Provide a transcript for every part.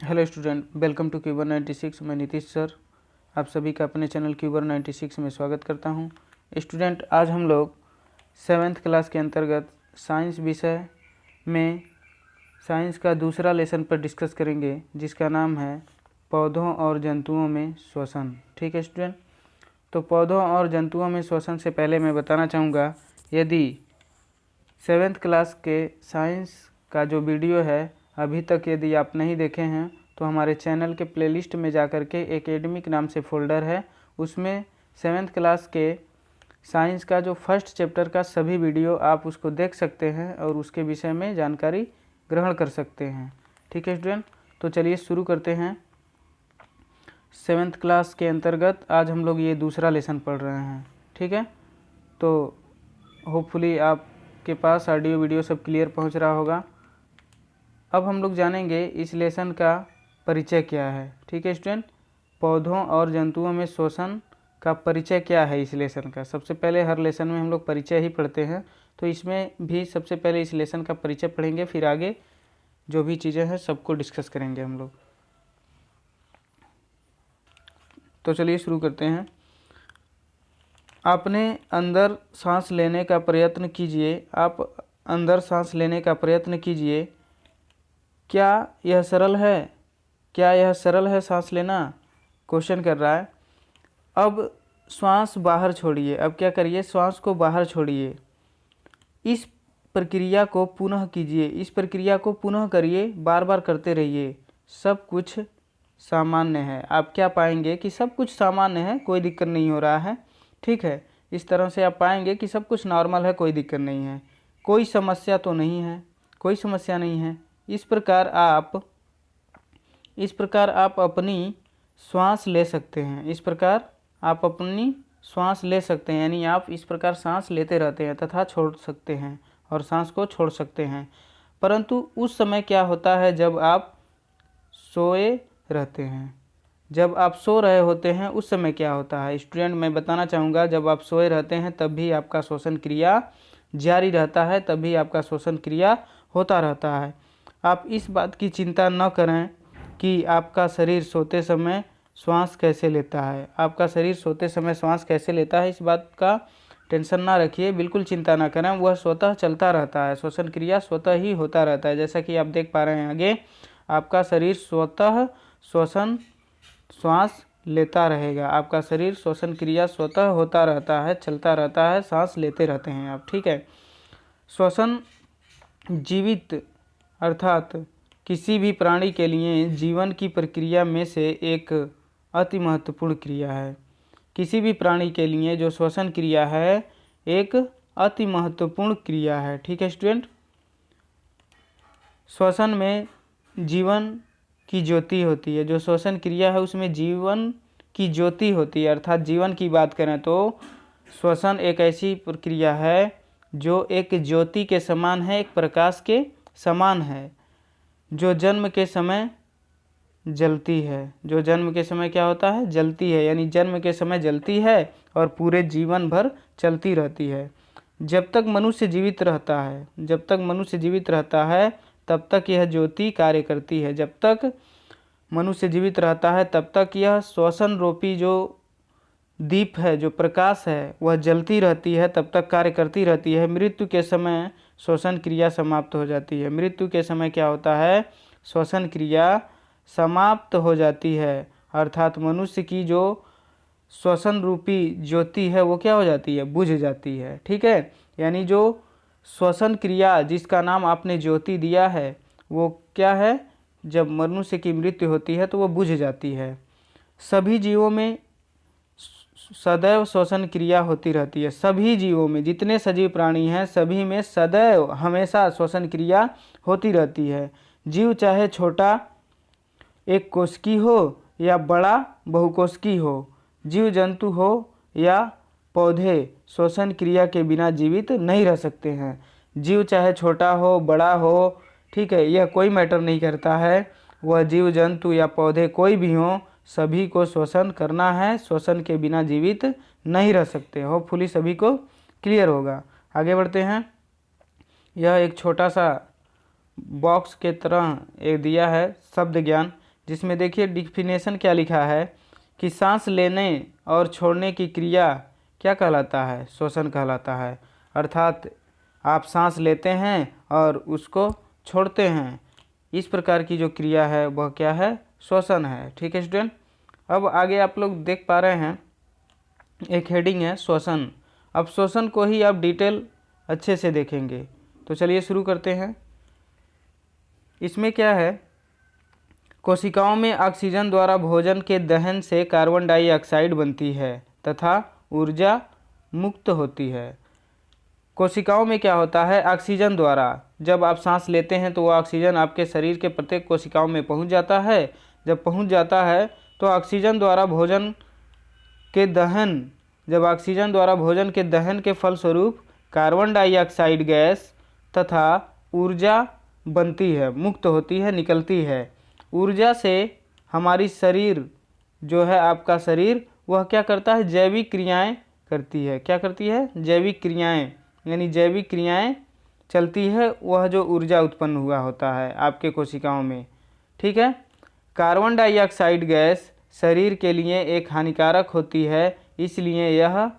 Hello student, welcome to क्यूबर 96। मैं Nitish sir आप सभी का अपने चैनल क्यूबर 96 में स्वागत करता हूं। स्टूडेंट, आज हम लोग 7th क्लास के अंतर्गत साइंस विषय में साइंस का दूसरा लेसन पर डिस्कस करेंगे, जिसका नाम है पौधों और जंतुओं में श्वसन। ठीक है स्टूडेंट, तो पौधों और जंतुओं में श्वसन से पहले मैं बताना चाहूँगा, यदि 7th क्लास के साइंस का जो वीडियो है अभी तक यदि आप नहीं देखे हैं तो हमारे चैनल के प्लेलिस्ट में जाकर के एकेडमिक नाम से फ़ोल्डर है, उसमें 7th क्लास के साइंस का जो फर्स्ट चैप्टर का सभी वीडियो आप उसको देख सकते हैं और उसके विषय में जानकारी ग्रहण कर सकते हैं। ठीक है स्टूडेंट, तो चलिए शुरू करते हैं। 7th क्लास के अंतर्गत आज हम लोग ये दूसरा लेसन पढ़ रहे हैं। ठीक है, तो होपफुली आपके पास ऑडियो वीडियो सब क्लियर पहुंच रहा होगा। अब हम लोग जानेंगे इस लेसन का परिचय क्या है। ठीक है स्टूडेंट, पौधों और जंतुओं में श्वसन का परिचय क्या है इस लेसन का। सबसे पहले हर लेसन में हम लोग परिचय ही पढ़ते हैं, तो इसमें भी सबसे पहले इस लेसन का परिचय पढ़ेंगे, फिर आगे जो भी चीज़ें हैं सबको डिस्कस करेंगे हम लोग। तो चलिए शुरू करते हैं। अपने अंदर सांस लेने का प्रयत्न कीजिए। आप अंदर सांस लेने का प्रयत्न कीजिए। क्या यह सरल है? क्या यह सरल है सांस लेना? क्वेश्चन कर रहा है। अब श्वास बाहर छोड़िए। अब क्या करिए? श्वास को बाहर छोड़िए। इस प्रक्रिया को पुनः कीजिए। इस प्रक्रिया को पुनः करिए, बार बार करते रहिए। सब कुछ सामान्य है। आप क्या पाएंगे कि सब कुछ सामान्य है, कोई दिक्कत नहीं हो रहा है। ठीक है, इस तरह से आप पाएंगे कि सब कुछ नॉर्मल है, कोई दिक्कत नहीं है, कोई समस्या तो नहीं है, कोई समस्या नहीं है। इस प्रकार आप अपनी श्वास ले सकते हैं। इस प्रकार आप अपनी श्वास ले सकते हैं, यानी आप इस प्रकार सांस लेते रहते हैं तथा छोड़ सकते हैं और सांस को छोड़ सकते हैं। परंतु उस समय क्या होता है जब आप सोए रहते हैं? जब आप सो रहे होते हैं उस समय क्या होता है? स्टूडेंट, मैं बताना चाहूँगा, जब आप सोए रहते हैं तब भी आपका श्वसन क्रिया जारी रहता है, तब भी आपका श्वसन क्रिया होता रहता है। आप इस बात की चिंता न करें कि आपका शरीर सोते समय श्वास कैसे लेता है। आपका शरीर सोते समय श्वास कैसे लेता है, इस बात का टेंशन ना रखिए, बिल्कुल चिंता ना करें। वह स्वतः चलता रहता है, श्वसन क्रिया स्वतः ही होता रहता है। जैसा कि आप देख पा रहे हैं आगे, आपका शरीर स्वतः श्वास लेता रहेगा। आपका शरीर श्वसन क्रिया स्वतः होता रहता है, चलता रहता है, सांस लेते रहते हैं आप। ठीक है, श्वसन जीवित अर्थात किसी भी प्राणी के लिए जीवन की प्रक्रिया में से एक अति महत्वपूर्ण क्रिया है। किसी भी प्राणी के लिए जो श्वसन क्रिया है एक अति महत्वपूर्ण क्रिया है। ठीक है स्टूडेंट, श्वसन में जीवन की ज्योति होती है। जो श्वसन क्रिया है उसमें जीवन की ज्योति होती है, अर्थात जीवन की बात करें तो श्वसन एक ऐसी प्रक्रिया है जो एक ज्योति के समान है, एक प्रकाश के समान है, जो जन्म के समय जलती है। जो जन्म के समय क्या होता है? जलती है, यानी जन्म के समय जलती है और पूरे जीवन भर चलती रहती है। जब तक मनुष्य जीवित रहता है, जब तक मनुष्य जीवित रहता है तब तक यह ज्योति कार्य करती है। जब तक मनुष्य जीवित रहता है तब तक यह श्वसन रूपी जो दीप है, जो प्रकाश है, वह जलती रहती है, तब तक कार्य करती रहती है। मृत्यु के समय श्वसन क्रिया समाप्त हो जाती है। मृत्यु के समय क्या होता है? श्वसन क्रिया समाप्त हो जाती है, अर्थात मनुष्य की जो श्वसन रूपी ज्योति है वो क्या हो जाती है? बुझ जाती है। ठीक है, यानी जो श्वसन क्रिया जिसका नाम आपने ज्योति दिया है वो क्या है? जब मनुष्य की मृत्यु होती है तो वो बुझ जाती है। सभी जीवों में सदैव श्वसन क्रिया होती रहती है। सभी जीवों में, जितने सजीव प्राणी हैं सभी में सदैव हमेशा श्वसन क्रिया होती रहती है। जीव चाहे छोटा एक कोशिकी हो या बड़ा बहुकोशिकी हो, जीव जंतु हो या पौधे, श्वसन क्रिया के बिना जीवित नहीं रह सकते हैं। जीव चाहे छोटा हो बड़ा हो, ठीक है, यह कोई मैटर नहीं करता है। वह जीव जंतु या पौधे कोई भी हो, सभी को श्वसन करना है, श्वसन के बिना जीवित नहीं रह सकते। होपफुली सभी को क्लियर होगा। आगे बढ़ते हैं। यह एक छोटा सा बॉक्स के तरह एक दिया है शब्द ज्ञान जिसमें देखिए डिफिनेशन क्या लिखा है कि सांस लेने और छोड़ने की क्रिया क्या कहलाता है, श्वसन कहलाता है। अर्थात आप सांस लेते हैं और उसको छोड़ते हैं, इस प्रकार की जो क्रिया है वह क्या है, श्वसन है। ठीक है स्टूडेंट, अब आगे आप लोग देख पा रहे हैं एक हेडिंग है श्वसन। अब श्वसन को ही आप डिटेल अच्छे से देखेंगे, तो चलिए शुरू करते हैं। इसमें क्या है, कोशिकाओं में ऑक्सीजन द्वारा भोजन के दहन से कार्बन डाइऑक्साइड बनती है तथा ऊर्जा मुक्त होती है। कोशिकाओं में क्या होता है, ऑक्सीजन द्वारा जब आप सांस लेते हैं तो वह ऑक्सीजन आपके शरीर के प्रत्येक कोशिकाओं में पहुंच जाता है। जब पहुंच जाता है तो ऑक्सीजन द्वारा भोजन के दहन, जब ऑक्सीजन द्वारा भोजन के दहन के फलस्वरूप कार्बन डाइऑक्साइड गैस तथा ऊर्जा बनती है, मुक्त होती है, निकलती है। ऊर्जा से हमारी शरीर जो है, आपका शरीर, वह क्या करता है, जैविक क्रियाएं करती है। क्या करती है, जैविक क्रियाएं, यानी जैविक क्रियाएं चलती है, वह जो ऊर्जा उत्पन्न हुआ होता है आपके कोशिकाओं में। ठीक है, कार्बन डाइऑक्साइड गैस शरीर के लिए एक हानिकारक होती है, इसलिए यह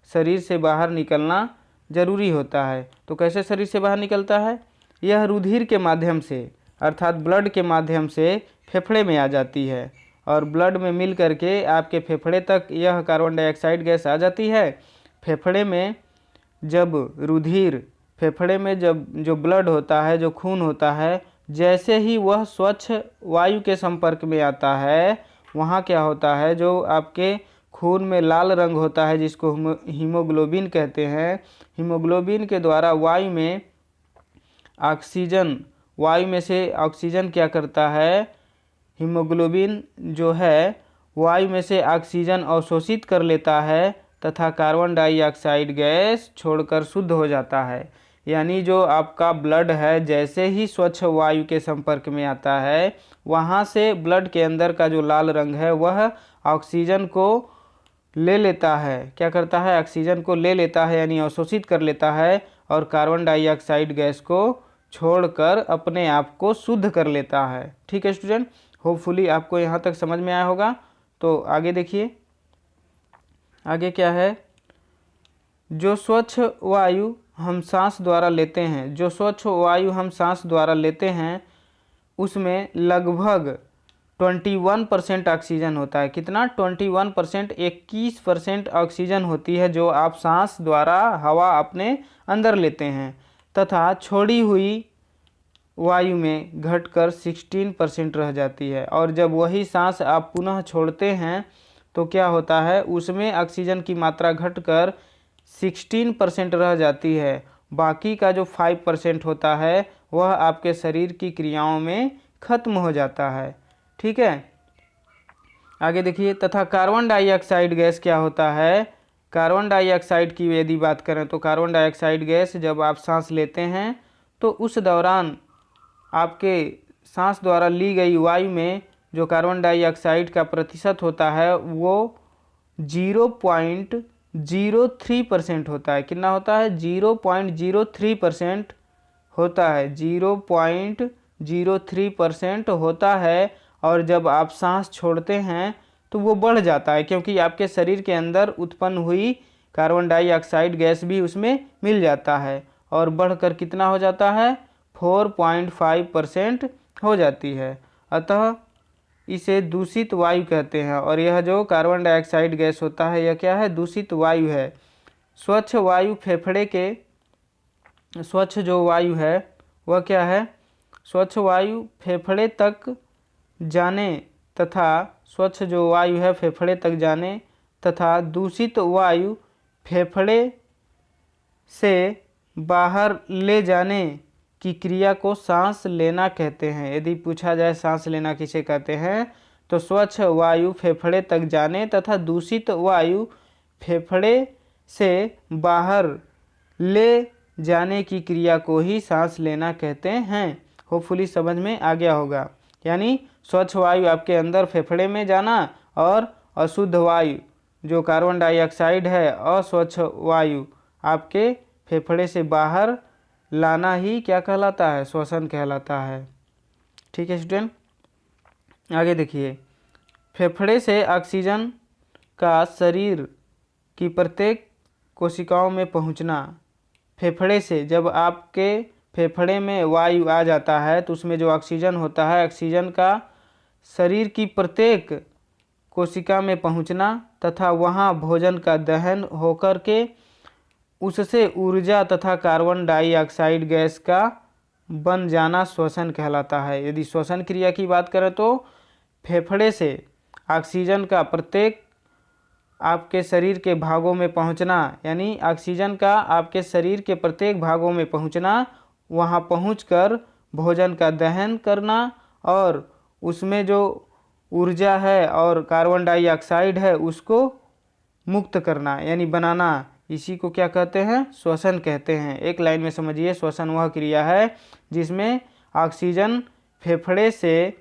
शरीर से बाहर निकलना जरूरी होता है। तो कैसे शरीर से बाहर निकलता है, यह रुधिर के माध्यम से, अर्थात ब्लड के माध्यम से फेफड़े में आ जाती है और ब्लड में मिल करके आपके फेफड़े तक यह कार्बन डाइऑक्साइड गैस आ जाती है। फेफड़े में जब रुधिर, फेफड़े में जब जो ब्लड होता है, जो खून होता है, जैसे ही वह स्वच्छ वायु के संपर्क में आता है, वहाँ क्या होता है, जो आपके खून में लाल रंग होता है जिसको हीमोग्लोबिन कहते हैं, हीमोग्लोबिन के द्वारा वायु में ऑक्सीजन, वायु में से ऑक्सीजन क्या करता है, हीमोग्लोबिन जो है वायु में से ऑक्सीजन अवशोषित कर लेता है तथा कार्बन डाइऑक्साइड गैस छोड़कर शुद्ध हो जाता है। यानी जो आपका ब्लड है, जैसे ही स्वच्छ वायु के संपर्क में आता है, वहाँ से ब्लड के अंदर का जो लाल रंग है वह ऑक्सीजन को ले लेता है। क्या करता है, ऑक्सीजन को ले लेता है, यानी अवशोषित कर लेता है और कार्बन डाइऑक्साइड गैस को छोड़कर अपने आप को शुद्ध कर लेता है। ठीक है स्टूडेंट, होपफुली आपको यहाँ तक समझ में आया होगा। तो आगे देखिए, आगे क्या है, जो स्वच्छ वायु हम सांस द्वारा लेते हैं, जो स्वच्छ वायु हम सांस द्वारा लेते हैं उसमें लगभग 21% ऑक्सीजन होता है। कितना, 21%, 21% ऑक्सीजन होती है जो आप सांस द्वारा हवा अपने अंदर लेते हैं, तथा छोड़ी हुई वायु में घटकर 16% रह जाती है। और जब वही सांस आप पुनः छोड़ते हैं तो क्या होता है, उसमें ऑक्सीजन की मात्रा घटकर 16% रह जाती है। बाकी का जो 5% होता है वह आपके शरीर की क्रियाओं में खत्म हो जाता है। ठीक है, आगे देखिए, तथा कार्बन डाइऑक्साइड गैस क्या होता है, कार्बन डाइऑक्साइड की यदि बात करें तो कार्बन डाइऑक्साइड गैस जब आप सांस लेते हैं तो उस दौरान आपके सांस द्वारा ली गई वायु में जो कार्बन डाइऑक्साइड का प्रतिशत होता है वो 0.03% होता है। कितना होता है, 0.03% होता है, 0.03% होता है। और जब आप सांस छोड़ते हैं तो वो बढ़ जाता है, क्योंकि आपके शरीर के अंदर उत्पन्न हुई कार्बन डाइऑक्साइड गैस भी उसमें मिल जाता है और बढ़कर कितना हो जाता है, 4.5% हो जाती है। अतः इसे दूषित वायु कहते हैं। और यह जो कार्बन डाइऑक्साइड गैस होता है यह क्या है, दूषित वायु है। स्वच्छ वायु फेफड़े के, स्वच्छ जो वायु है वह क्या है, स्वच्छ वायु फेफड़े तक जाने तथा स्वच्छ जो वायु है फेफड़े तक जाने तथा दूषित वायु फेफड़े से बाहर ले जाने की क्रिया को सांस लेना कहते हैं। यदि पूछा जाए सांस लेना किसे कहते हैं, तो स्वच्छ वायु फेफड़े तक जाने तथा दूषित वायु फेफड़े से बाहर ले जाने की क्रिया को ही सांस लेना कहते हैं। होपफुली समझ में आ गया होगा। यानी स्वच्छ वायु आपके अंदर फेफड़े में जाना और अशुद्ध वायु जो कार्बन डाइऑक्साइड है, अस्वच्छ वायु आपके फेफड़े से बाहर लाना ही क्या कहलाता है, श्वसन कहलाता है। ठीक है स्टूडेंट, आगे देखिए, फेफड़े से ऑक्सीजन का शरीर की प्रत्येक कोशिकाओं में पहुंचना। फेफड़े से जब आपके फेफड़े में वायु आ जाता है तो उसमें जो ऑक्सीजन होता है, ऑक्सीजन का शरीर की प्रत्येक कोशिका में पहुंचना तथा वहां भोजन का दहन होकर के उससे ऊर्जा तथा कार्बन डाइऑक्साइड गैस का बन जाना श्वसन कहलाता है। यदि श्वसन क्रिया की बात करें तो फेफड़े से ऑक्सीजन का प्रत्येक आपके शरीर के भागों में पहुंचना, यानी ऑक्सीजन का आपके शरीर के प्रत्येक भागों में पहुंचना, वहां पहुंचकर भोजन का दहन करना और उसमें जो ऊर्जा है और कार्बन डाइऑक्साइड है उसको मुक्त करना यानी बनाना, इसी को क्या कहते हैं? श्वसन कहते हैं। एक लाइन में समझिए, श्वसन वह क्रिया है जिसमें ऑक्सीजन फेफड़े से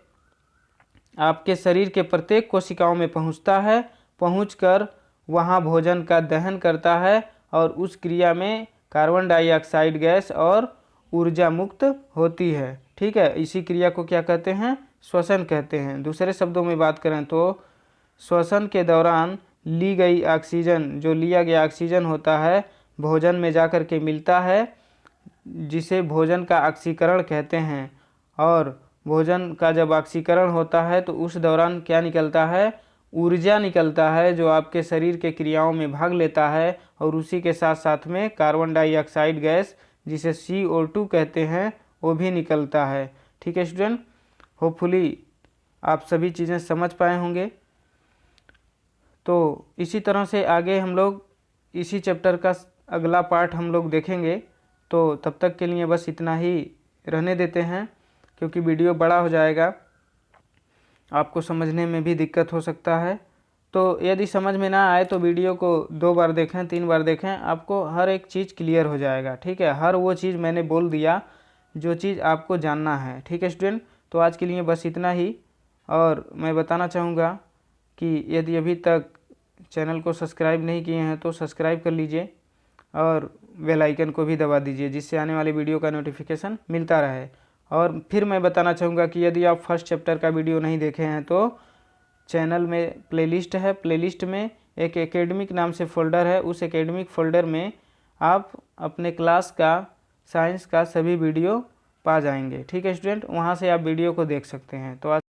आपके शरीर के प्रत्येक कोशिकाओं में पहुंचता है, पहुंचकर वहां भोजन का दहन करता है और उस क्रिया में कार्बन डाइऑक्साइड गैस और ऊर्जा मुक्त होती है। ठीक है, इसी क्रिया को क्या कहते हैं? श्वसन कहते हैं। दूसरे शब्दों में बात करें तो श्वसन के दौरान ली गई ऑक्सीजन, जो लिया गया ऑक्सीजन होता है, भोजन में जाकर के मिलता है, जिसे भोजन का ऑक्सीकरण कहते हैं। और भोजन का जब ऑक्सीकरण होता है तो उस दौरान क्या निकलता है? ऊर्जा निकलता है, जो आपके शरीर के क्रियाओं में भाग लेता है और उसी के साथ साथ में कार्बन डाइऑक्साइड गैस, जिसे CO2 कहते हैं, वो भी निकलता है। ठीक है स्टूडेंट, होपफुली आप सभी चीज़ें समझ पाए होंगे। तो इसी तरह से आगे हम लोग इसी चैप्टर का अगला पार्ट हम लोग देखेंगे। तो तब तक के लिए बस इतना ही रहने देते हैं, क्योंकि वीडियो बड़ा हो जाएगा, आपको समझने में भी दिक्कत हो सकता है। तो यदि समझ में ना आए तो वीडियो को 2 बार देखें, 3 बार देखें, आपको हर एक चीज़ क्लियर हो जाएगा। ठीक है, हर वो चीज़ मैंने बोल दिया जो चीज़ आपको जानना है। ठीक है स्टूडेंट, तो आज के लिए बस इतना ही। और मैं बताना चाहूँगा कि यदि अभी तक चैनल को सब्सक्राइब नहीं किए हैं तो सब्सक्राइब कर लीजिए और बेल आइकन को भी दबा दीजिए, जिससे आने वाली वीडियो का नोटिफिकेशन मिलता रहे। और फिर मैं बताना चाहूँगा कि यदि आप फर्स्ट चैप्टर का वीडियो नहीं देखे हैं तो चैनल में प्लेलिस्ट है, प्लेलिस्ट में एक एकेडमिक नाम से फ़ोल्डर है, उस एकेडमिक फ़ोल्डर में आप अपने क्लास का साइंस का सभी वीडियो पा जाएंगे। ठीक है स्टूडेंट, वहाँ से आप वीडियो को देख सकते हैं। तो आज